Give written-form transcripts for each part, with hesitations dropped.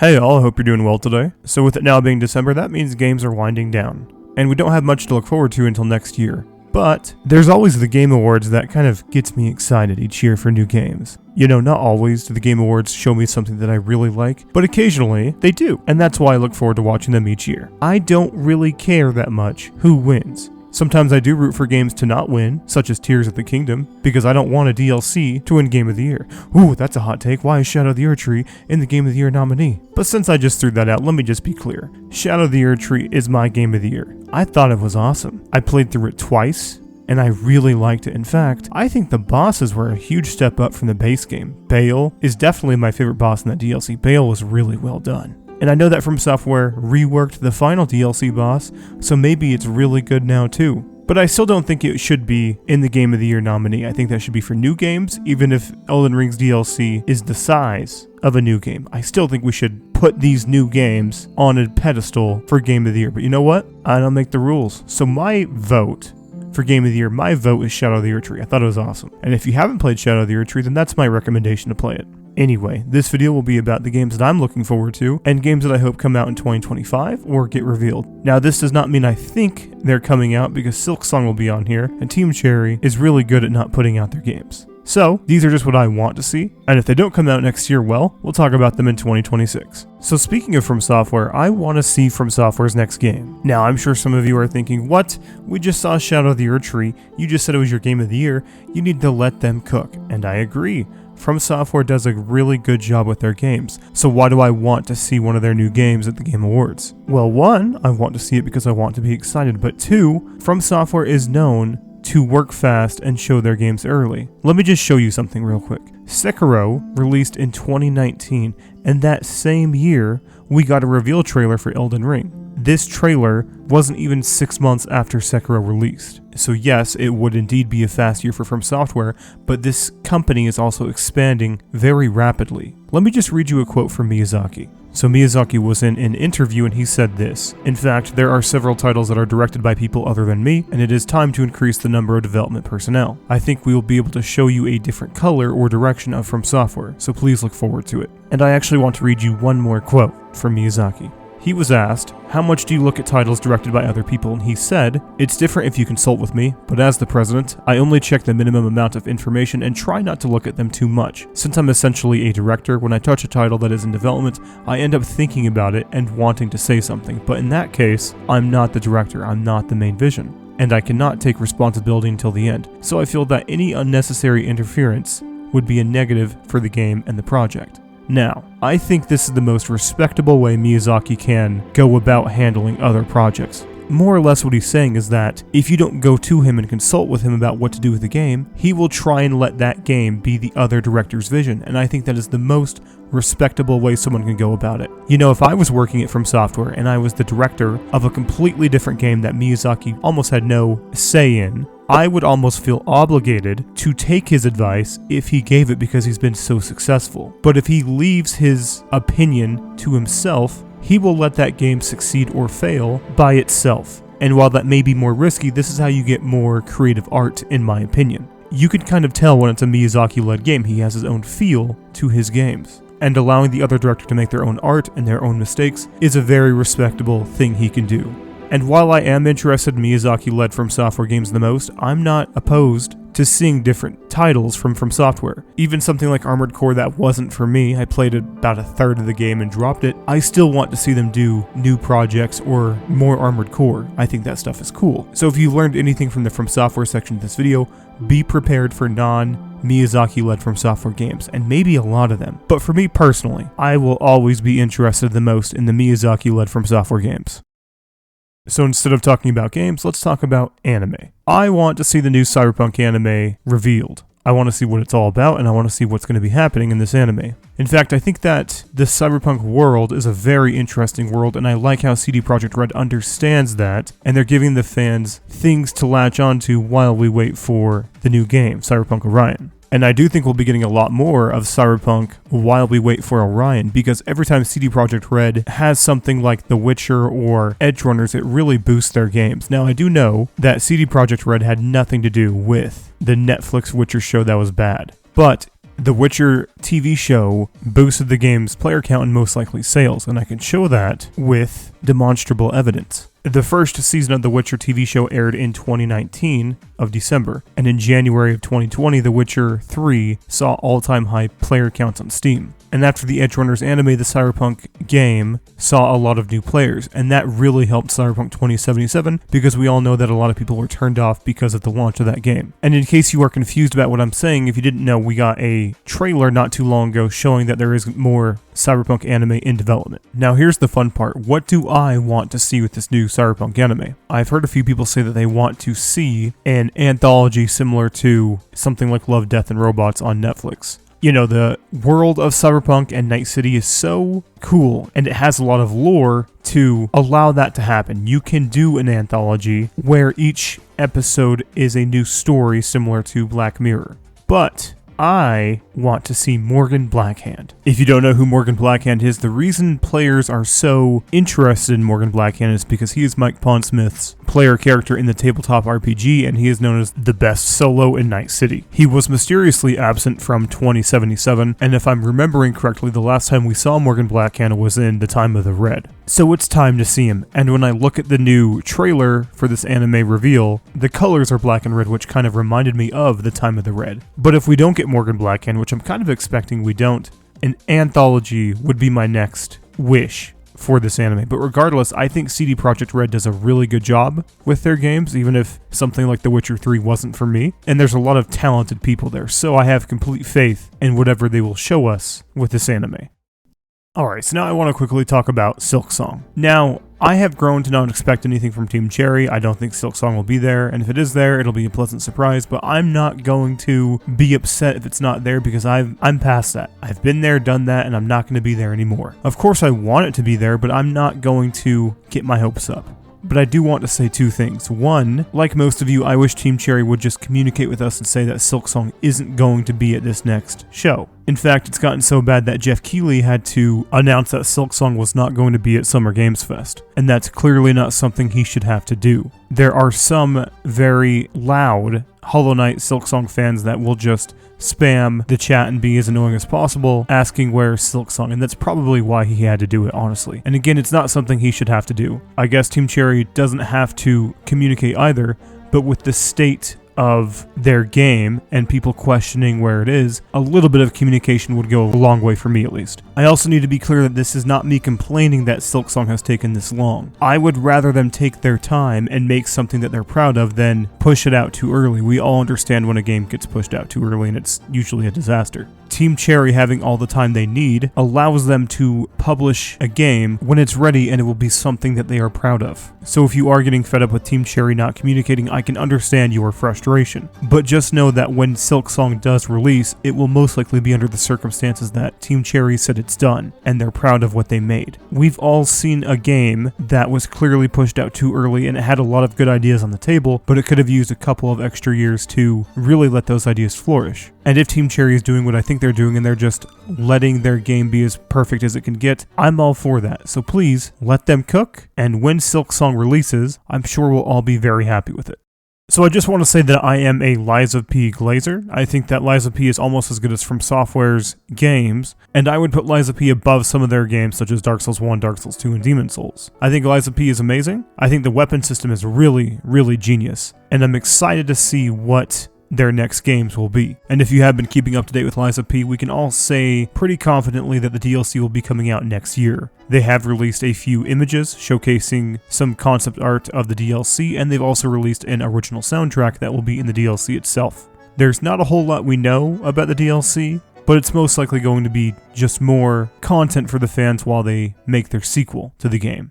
Hey all, I hope you're doing well today. So with it now being December, that means games are winding down. And we don't have much to look forward to until next year. But there's always the Game Awards that kind of gets me excited each year for new games. You know, not always do the Game Awards show me something that I really like, but occasionally they do. And that's why I look forward to watching them each year. I don't really care that much who wins. Sometimes I do root for games to not win, such as Tears of the Kingdom, because I don't want a DLC to win Game of the Year. Ooh, that's a hot take. Why is Shadow of the Erdtree in the Game of the Year nominee? But since I just threw that out, let me just be clear. Shadow of the Erdtree is my Game of the Year. I thought it was awesome. I played through it twice, and I really liked it. In fact, I think the bosses were a huge step up from the base game. Bale is definitely my favorite boss in that DLC. Bale was really well done. And I know that Fromsoftware reworked the final DLC boss, so maybe it's really good now too. But I still don't think it should be in the Game of the Year nominee. I think that should be for new games, even if Elden Ring's DLC is the size of a new game. I still think we should put these new games on a pedestal for Game of the Year. But you know what? I don't make the rules. So my vote for Game of the Year, my vote is Shadow of the Erdtree. I thought it was awesome. And if you haven't played Shadow of the Erdtree, then that's my recommendation to play it. Anyway, this video will be about the games that I'm looking forward to, and games that I hope come out in 2025 or get revealed. Now, this does not mean I think they're coming out, because Silksong will be on here, and Team Cherry is really good at not putting out their games. So, these are just what I want to see, and if they don't come out next year, well, we'll talk about them in 2026. So speaking of Fromsoftware, I want to see Fromsoftware's next game. Now, I'm sure some of you are thinking, what? We just saw Shadow of the Erdtree, you just said it was your Game of the Year, you need to let them cook, and I agree. Fromsoftware does a really good job with their games, so why do I want to see one of their new games at the Game Awards? Well, one, I want to see it because I want to be excited, but two, Fromsoftware is known to work fast and show their games early. Let me just show you something real quick. Sekiro released in 2019, and that same year, we got a reveal trailer for Elden Ring. This trailer wasn't even 6 months after Sekiro released. So yes, it would indeed be a fast year for Fromsoftware, but this company is also expanding very rapidly. Let me just read you a quote from Miyazaki. So Miyazaki was in an interview and he said this: "In fact, there are several titles that are directed by people other than me, and it is time to increase the number of development personnel. I think we will be able to show you a different color or direction of Fromsoftware, so please look forward to it." And I actually want to read you one more quote from Miyazaki. He was asked, "How much do you look at titles directed by other people?" And he said, "It's different if you consult with me, but as the president, I only check the minimum amount of information and try not to look at them too much. Since I'm essentially a director, when I touch a title that is in development, I end up thinking about it and wanting to say something. But in that case, I'm not the director, I'm not the main vision, and I cannot take responsibility until the end. So I feel that any unnecessary interference would be a negative for the game and the project." Now, I think this is the most respectable way Miyazaki can go about handling other projects. More or less what he's saying is that if you don't go to him and consult with him about what to do with the game, he will try and let that game be the other director's vision, and I think that is the most respectable way someone can go about it. You know, if I was working at Fromsoftware and I was the director of a completely different game that Miyazaki almost had no say in, I would almost feel obligated to take his advice if he gave it because he's been so successful. But if he leaves his opinion to himself, he will let that game succeed or fail by itself. And while that may be more risky, this is how you get more creative art, in my opinion. You can kind of tell when it's a Miyazaki-led game. He has his own feel to his games. And allowing the other director to make their own art and their own mistakes is a very respectable thing he can do. And while I am interested in Miyazaki-led Fromsoftware games the most, I'm not opposed to seeing different titles from Fromsoftware. Even something like Armored Core that wasn't for me, I played about a third of the game and dropped it, I still want to see them do new projects or more Armored Core. I think that stuff is cool. So if you learned anything from the Fromsoftware section of this video, be prepared for non-Miyazaki-led Fromsoftware games, and maybe a lot of them. But for me personally, I will always be interested the most in the Miyazaki-led Fromsoftware games. So instead of talking about games, let's talk about anime. I want to see the new Cyberpunk anime revealed. I want to see what it's all about, and I want to see what's going to be happening in this anime. In fact, I think that the Cyberpunk world is a very interesting world, and I like how CD Projekt Red understands that, and they're giving the fans things to latch onto while we wait for the new game, Cyberpunk Orion. And I do think we'll be getting a lot more of Cyberpunk while we wait for Orion, because every time CD Projekt Red has something like The Witcher or Edgerunners, it really boosts their games. Now, I do know that CD Projekt Red had nothing to do with the Netflix Witcher show that was bad, but the Witcher TV show boosted the game's player count and most likely sales, and I can show that with demonstrable evidence. The first season of The Witcher TV show aired in 2019 of December, and in January of 2020, The Witcher 3 saw all-time high player counts on Steam. And after the Edgerunners anime, the Cyberpunk game saw a lot of new players, and that really helped Cyberpunk 2077 because we all know that a lot of people were turned off because of the launch of that game. And in case you are confused about what I'm saying, if you didn't know, we got a trailer not too long ago showing that there is more Cyberpunk anime in development. Now here's the fun part. What do I want to see with this new Cyberpunk anime? I've heard a few people say that they want to see an anthology similar to something like Love, Death, and Robots on Netflix. You know, the world of Cyberpunk and Night City is so cool, and it has a lot of lore to allow that to happen. You can do an anthology where each episode is a new story similar to Black Mirror. But I want to see Morgan Blackhand. If you don't know who Morgan Blackhand is, the reason players are so interested in Morgan Blackhand is because he is Mike Pondsmith's player character in the tabletop RPG, and he is known as the best solo in Night City. He was mysteriously absent from 2077, and if I'm remembering correctly, the last time we saw Morgan Blackhand was in The Time of the Red. So it's time to see him, and when I look at the new trailer for this anime reveal, the colors are black and red, which kind of reminded me of The Time of the Red. But if we don't get Morgan Blackhand, which I'm kind of expecting we don't, an anthology would be my next wish for this anime. But regardless, I think CD Projekt Red does a really good job with their games, even if something like The Witcher 3 wasn't for me. And there's a lot of talented people there, so I have complete faith in whatever they will show us with this anime. Alright, so now I want to quickly talk about Silksong. Now, I have grown to not expect anything from Team Cherry. I don't think Silksong will be there, and if it is there, it'll be a pleasant surprise, but I'm not going to be upset if it's not there because I'm past that. I've been there, done that, and I'm not going to be there anymore. Of course I want it to be there, but I'm not going to get my hopes up. But I do want to say two things. One, like most of you, I wish Team Cherry would just communicate with us and say that Silksong isn't going to be at this next show. In fact, it's gotten so bad that Jeff Keighley had to announce that Silksong was not going to be at Summer Games Fest, and that's clearly not something he should have to do. There are some very loud Hollow Knight Silksong fans that will just spam the chat and be as annoying as possible, asking where's Silksong, and that's probably why he had to do it, honestly. And again, it's not something he should have to do. I guess Team Cherry doesn't have to communicate either, but with the state of their game and people questioning where it is, a little bit of communication would go a long way for me at least. I also need to be clear that this is not me complaining that Silksong has taken this long. I would rather them take their time and make something that they're proud of than push it out too early. We all understand when a game gets pushed out too early and it's usually a disaster. Team Cherry having all the time they need allows them to publish a game when it's ready and it will be something that they are proud of. So if you are getting fed up with Team Cherry not communicating, I can understand your frustration. But just know that when Silksong does release, it will most likely be under the circumstances that Team Cherry said it's done, and they're proud of what they made. We've all seen a game that was clearly pushed out too early and it had a lot of good ideas on the table, but it could have used a couple of extra years to really let those ideas flourish. And if Team Cherry is doing what I think they're doing and they're just letting their game be as perfect as it can get, I'm all for that. So please, let them cook, and when Silksong releases, I'm sure we'll all be very happy with it. So I just want to say that I am a Liza P. Glazer. I think that Liza P. is almost as good as Fromsoftware's games, and I would put Liza P. above some of their games such as Dark Souls 1, Dark Souls 2, and Demon Souls. I think Liza P. is amazing. I think the weapon system is really, really genius, and I'm excited to see what their next games will be. And if you have been keeping up to date with Liza P, we can all say pretty confidently that the DLC will be coming out next year. They have released a few images showcasing some concept art of the DLC, and they've also released an original soundtrack that will be in the DLC itself. There's not a whole lot we know about the DLC, but it's most likely going to be just more content for the fans while they make their sequel to the game.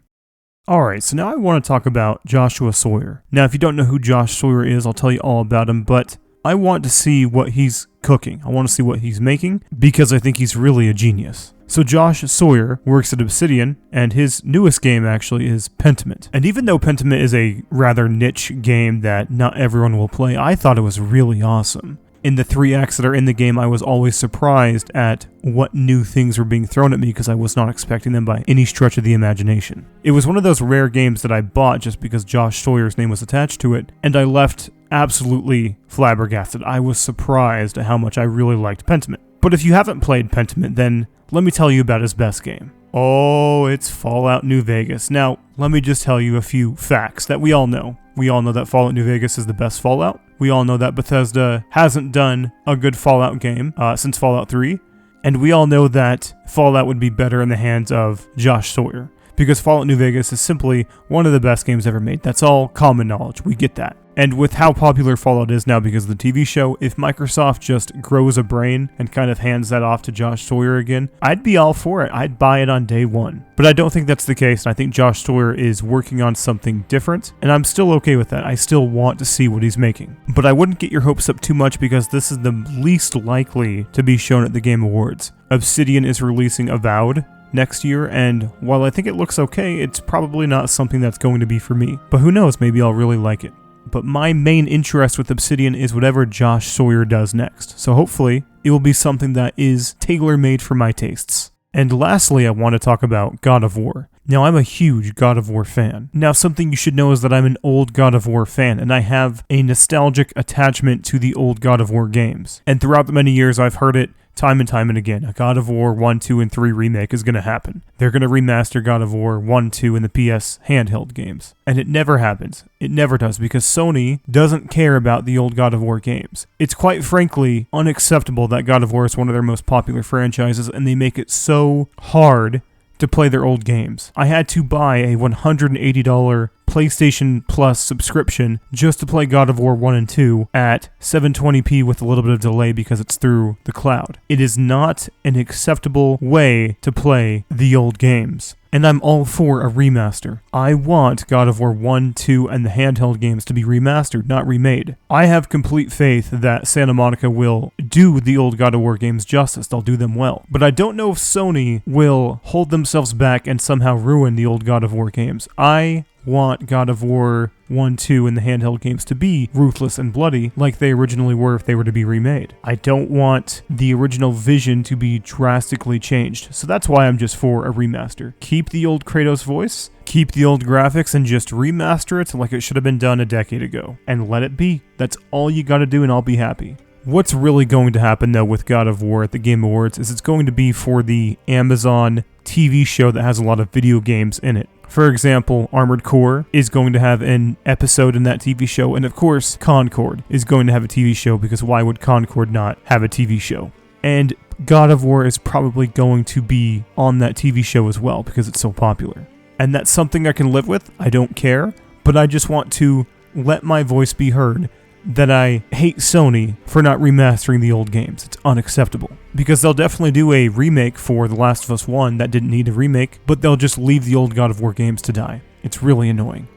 Alright, so now I want to talk about Joshua Sawyer. Now, if you don't know who Josh Sawyer is, I'll tell you all about him, but I want to see what he's cooking. I want to see what he's making because I think he's really a genius. So Josh Sawyer works at Obsidian, and his newest game actually is Pentiment. And even though Pentiment is a rather niche game that not everyone will play, I thought it was really awesome. In the 3 acts that are in the game, I was always surprised at what new things were being thrown at me because I was not expecting them by any stretch of the imagination. It was one of those rare games that I bought just because Josh Sawyer's name was attached to it, and I left absolutely flabbergasted. I was surprised at how much I really liked Pentiment. But if you haven't played Pentiment, then let me tell you about his best game. Oh, it's Fallout New Vegas. Now, let me just tell you a few facts that we all know. We all know that Fallout New Vegas is the best Fallout. We all know that Bethesda hasn't done a good Fallout game since Fallout 3. And we all know that Fallout would be better in the hands of Josh Sawyer, because Fallout New Vegas is simply one of the best games ever made. That's all common knowledge. We get that. And with how popular Fallout is now because of the TV show, if Microsoft just grows a brain and kind of hands that off to Josh Sawyer again, I'd be all for it. I'd buy it on day one. But I don't think that's the case, and I think Josh Sawyer is working on something different, and I'm still okay with that. I still want to see what he's making. But I wouldn't get your hopes up too much because this is the least likely to be shown at the Game Awards. Obsidian is releasing Avowed next year, and while I think it looks okay, it's probably not something that's going to be for me. But who knows, maybe I'll really like it. But my main interest with Obsidian is whatever Josh Sawyer does next. So hopefully, it will be something that is tailor-made for my tastes. And lastly, I want to talk about God of War. Now, I'm a huge God of War fan. Now, something you should know is that I'm an old God of War fan, and I have a nostalgic attachment to the old God of War games. And throughout the many years, I've heard it time and time and again. A God of War 1, 2, and 3 remake is going to happen. They're going to remaster God of War 1, 2, and the PS handheld games. And it never happens. It never does, because Sony doesn't care about the old God of War games. It's quite frankly unacceptable that God of War is one of their most popular franchises, and they make it so hard to play their old games. I had to buy a $180 PlayStation Plus subscription just to play God of War 1 and 2 at 720p with a little bit of delay because it's through the cloud. It is not an acceptable way to play the old games. And I'm all for a remaster. I want God of War 1, 2, and the handheld games to be remastered, not remade. I have complete faith that Santa Monica will do the old God of War games justice. They'll do them well. But I don't know if Sony will hold themselves back and somehow ruin the old God of War games. I want God of War 1, 2, and the handheld games to be ruthless and bloody like they originally were if they were to be remade. I don't want the original vision to be drastically changed, so that's why I'm just for a remaster. Keep the old Kratos voice, keep the old graphics, and just remaster it like it should have been done a decade ago. And let it be. That's all you gotta do and I'll be happy. What's really going to happen though with God of War at the Game Awards is it's going to be for the Amazon TV show that has a lot of video games in it. For example, Armored Core is going to have an episode in that TV show, and of course, Concord is going to have a TV show, because why would Concord not have a TV show? And God of War is probably going to be on that TV show as well, because it's so popular. And that's something I can live with. I don't care, but I just want to let my voice be heard that I hate Sony for not remastering the old games. It's unacceptable. Because they'll definitely do a remake for The Last of Us 1 that didn't need a remake, but they'll just leave the old God of War games to die. It's really annoying.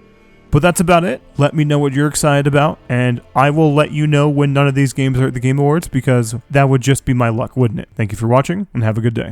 But that's about it. Let me know what you're excited about, and I will let you know when none of these games are at the Game Awards, because that would just be my luck, wouldn't it? Thank you for watching, and have a good day.